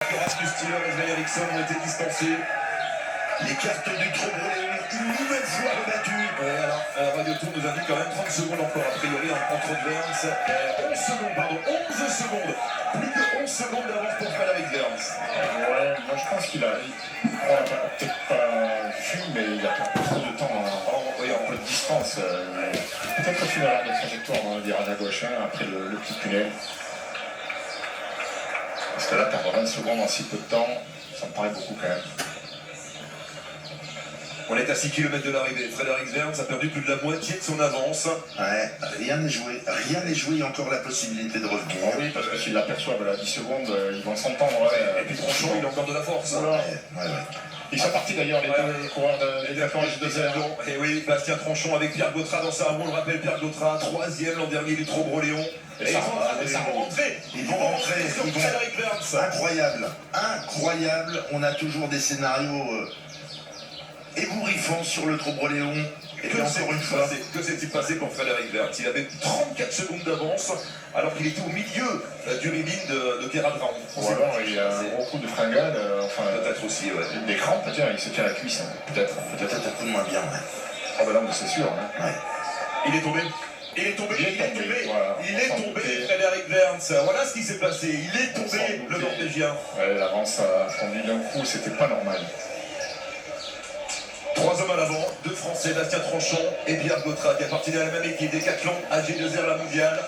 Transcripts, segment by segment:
Rasmus Tiller et Sven Eriksson ont été distancés. Les cartes du Trobreléon, une nouvelle fois rebattues. Alors, Radio Tour nous indique quand même 30 secondes encore, a priori, entre Verns. 11 secondes, pardon, 11 secondes. Plus que 11 secondes d'avance pour Frédéric Verns. Ouais, moi je pense qu'il a. On l'a peut-être pas vu, mais il a pas trop de temps en peu de distance. Peut-être au final de trajectoire dans le virage à gauche, hein, après le petit tunnel. Parce que là, perdre 20 secondes en si peu de temps, ça me paraît beaucoup quand même. On est à 6 km de l'arrivée. Frédéric Verns a perdu plus de la moitié de son avance. Ouais, rien n'est joué. Rien n'est joué, il y a encore la possibilité de revenir. Ah oui, parce que s'ils l'aperçoivent à 10 secondes, ils vont s'entendre. Et puis Tronchon, il a encore de la force. Voilà. Ouais. Ils sont partis d'ailleurs, les deux coureurs de H2R. Et oui, Bastien Tronchon avec Pierre Gautra dans sa roue. On le rappelle, Pierre Gautra, 3e l'an dernier du Trobreléon. Et ils vont rentrer. Ils vont rentrer. Sur Frédéric Verns. Incroyable. Incroyable. On a toujours des scénarios ébouriffants sur le Trobreléon. Et puis encore une fois. Que s'est-il passé pour Frédéric Verns? Il avait 34 secondes d'avance alors qu'il était au milieu du ribine de Keradran. Ou alors il y a un gros coup de fringale, enfin peut-être aussi, ouais. Des crampes, tiens, il se tient la cuisse, hein. Peut-être Un coup de moins bien. Ouais. Ah ben là, c'est sûr. Hein. Ouais. Il est tombé. Voilà. Il est tombé, Frédéric Verns. Voilà ce qui s'est passé. Il est tombé, le Norvégien. Ouais, l'avance a fondu d'un coup, c'était pas normal. 3 hommes à l'avant, 2 Français, Bastien Tronchon et Pierre Gautra, qui appartenaient à la même équipe, Décathlon, AG2R, la mondiale.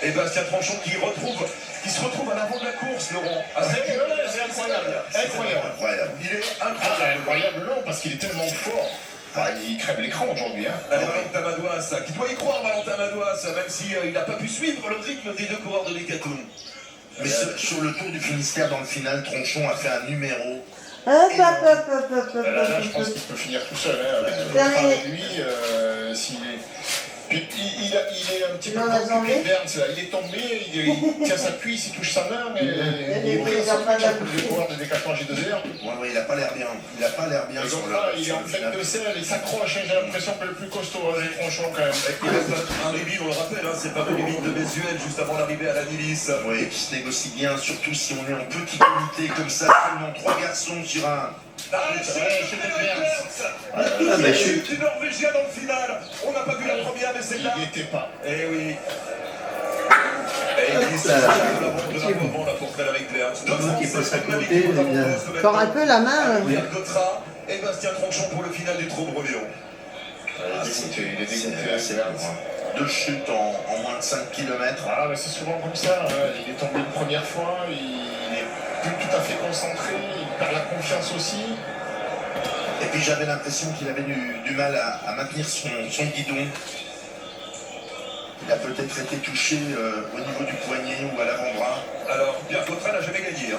Et Bastien Tronchon qui se retrouve à l'avant de la course, Laurent. C'est incroyable. Incroyable. Il est Incroyable, non, parce qu'il est tellement fort. Ah, il crève l'écran aujourd'hui. Hein. Valentin Madouas, qui doit y croire, Valentin Madouas, même s'il n'a pas pu suivre le rythme des 2 coureurs de Décathlon. Mais sur le Tour du Finistère, dans le final, Tronchon a fait un numéro. Là, je pense qu'il peut finir tout seul. Hein, avec le train de lui, Puis il est un petit peu comme Verns, là. Il est tombé, il tient sa cuisse, il touche sa main, mais il est pris à le coureur de Décathlon G2R. Ouais, il a pas l'air bien. Il a pas l'air bien. Et donc là, il est en pleine de sel, il s'accroche, hein, j'ai l'impression que le plus costaud, les Tronchon quand même. Il reste un ribine, on le rappelle, hein, c'est pas le ribine de Bézuel juste avant l'arrivée à la Milice. Oui, qui se négocie bien, surtout si on est en petit comité comme ça, seulement 3 garçons sur un. Mais chute du Norvégien dans le final. On n'a pas vu la première, mais c'est là. Il n'y était pas. Eh oui. Et il se charge de la bande de l'avant là pour Frédéric Verns. Encore un peu la main. Pierre Gautra et Bastien Tronchon pour le final du Trobreléon. Il est dégoûté. 2 chutes en moins de 5 km. Ah, mais c'est souvent comme ça. Hein. Il est tombé une première fois, il n'est plus tout à fait concentré, il perd la confiance aussi. Et puis j'avais l'impression qu'il avait du mal à maintenir son guidon. Il a peut-être été touché au niveau du poignet ou à l'avant-bras. Alors, Pierre Gautra n'a jamais gagné. Hein.